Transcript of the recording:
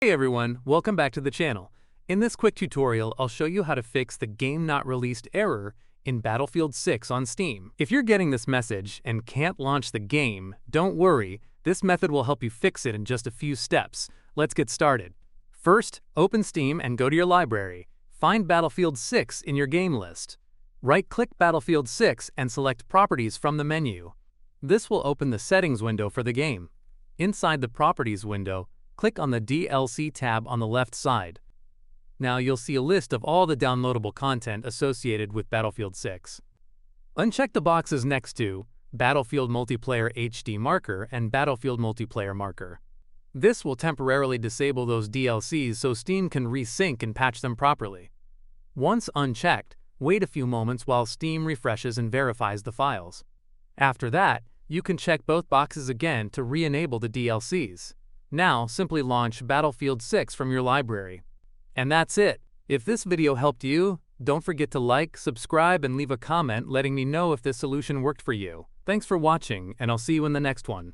Hey everyone, welcome back to the channel. In this quick tutorial, I'll show you how to fix the Game Not Released error in Battlefield 6 on Steam. If you're getting this message and can't launch the game, don't worry, this method will help you fix it in just a few steps. Let's get started. First, open Steam and go to your library. Find Battlefield 6 in your game list. Right-click Battlefield 6 and select Properties from the menu. This will open the settings window for the game. Inside the Properties window, click on the DLC tab on the left side. Now you'll see a list of all the downloadable content associated with Battlefield 6. Uncheck the boxes next to Battlefield Multiplayer HD Marker and Battlefield Multiplayer Marker. This will temporarily disable those DLCs so Steam can resync and patch them properly. Once unchecked, wait a few moments while Steam refreshes and verifies the files. After that, you can check both boxes again to re-enable the DLCs. Now, simply launch Battlefield 6 from your library. And that's it. If this video helped you, don't forget to like, subscribe, and leave a comment letting me know if this solution worked for you. Thanks for watching, and I'll see you in the next one.